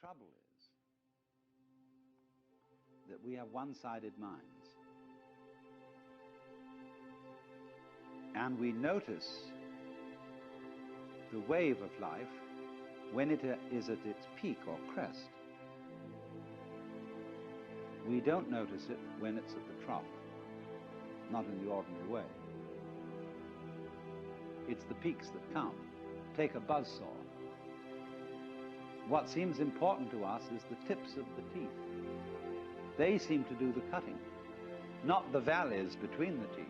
trouble is that we have one-sided minds. And we notice the wave of life when it is at its peak or crest. We don't notice it when it's at the trough, not in the ordinary way. It's the peaks that count. Take a buzzsaw. What seems important to us is the tips of the teeth. They seem to do the cutting, not the valleys between the teeth.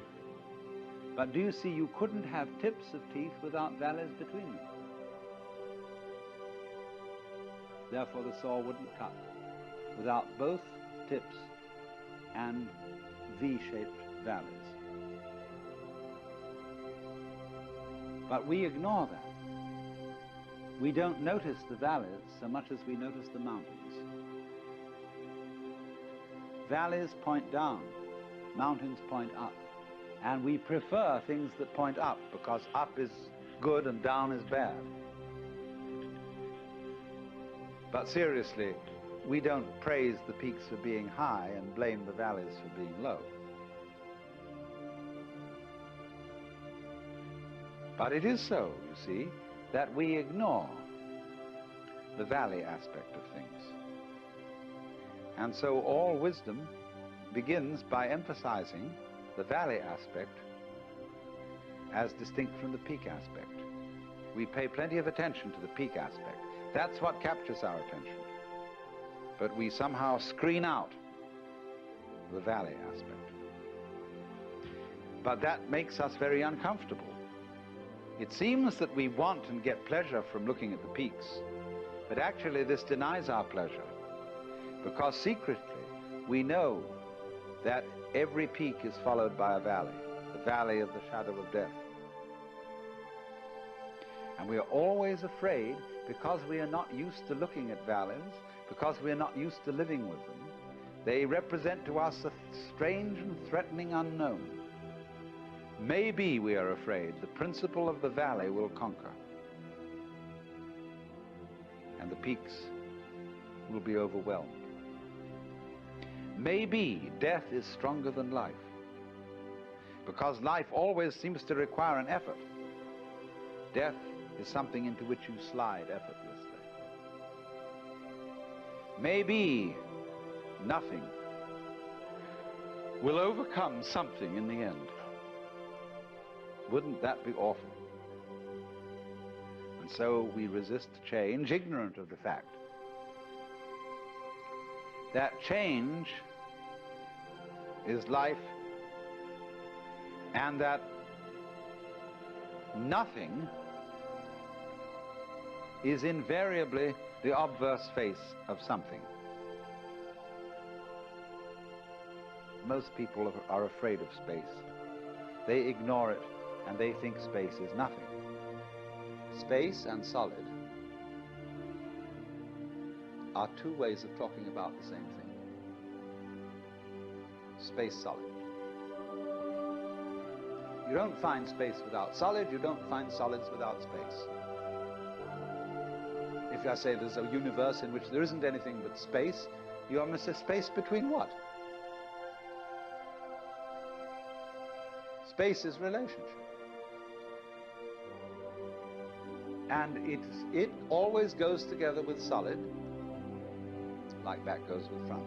But do you see, you couldn't have tips of teeth without valleys between them. Therefore the saw wouldn't cut without both tips and V-shaped valleys. But we ignore that. We don't notice the valleys so much as we notice the mountains. Valleys point down, mountains point up. And we prefer things that point up because up is good and down is bad. But seriously, we don't praise the peaks for being high and blame the valleys for being low. But it is so, you see, that we ignore the valley aspect of things. And so all wisdom begins by emphasizing the valley aspect as distinct from the peak aspect. We pay plenty of attention to the peak aspect. That's what captures our attention. But we somehow screen out the valley aspect. But that makes us very uncomfortable. It seems that we want and get pleasure from looking at the peaks, but actually this denies our pleasure, because secretly we know that every peak is followed by a valley, the valley of the shadow of death. And we are always afraid because we are not used to looking at valleys, because we are not used to living with them. They represent to us a strange and threatening unknown. Maybe, we are afraid, the principle of the valley will conquer, and the peaks will be overwhelmed. Maybe death is stronger than life, because life always seems to require an effort. Death is something into which you slide effortlessly. Maybe nothing will overcome something in the end. Wouldn't that be awful? And so we resist change, ignorant of the fact that change is life, and that nothing is invariably the obverse face of something. Most people are afraid of space. They ignore it, and they think space is nothing. Space and solid are two ways of talking about the same thing. Space, solid. You don't find space without solid, you don't find solids without space. If I say there's a universe in which there isn't anything but space, you must say space between what? Space is relationship. And it always goes together with solid, like back goes with front.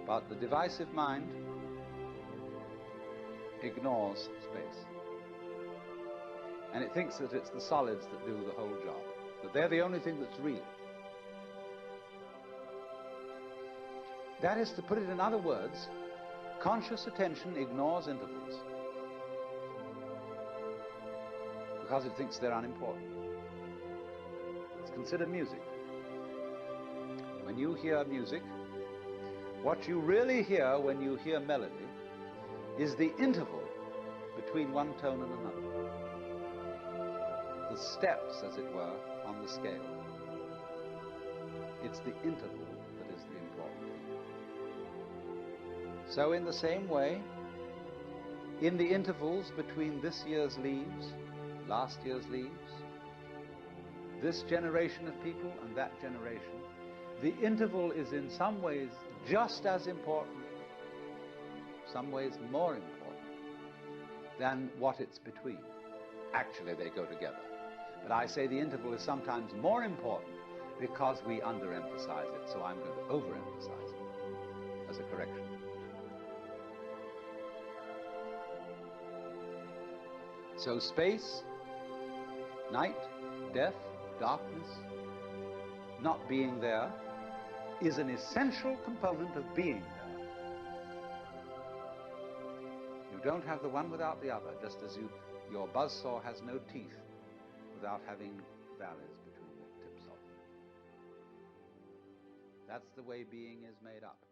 But the divisive mind ignores space. And it thinks that it's the solids that do the whole job, that they're the only thing that's real. That is, to put it in other words, conscious attention ignores intervals because it thinks they're unimportant. Let's consider music. When you hear music, what you really hear when you hear melody is the interval between one tone and another. The steps, as it were, on the scale. It's the interval that is the important thing. So in the same way, in the intervals between this year's leaves, last year's leaves, this generation of people and that generation, the interval is in some ways just as important, some ways more important, than what it's between. Actually, they go together. But I say the interval is sometimes more important because we underemphasize it, so I'm going to overemphasize it as a correction. So space, night, death, darkness, not being there, is an essential component of being there. You don't have the one without the other, just as your buzzsaw has no teeth without having valleys between the tips of them. That's the way being is made up.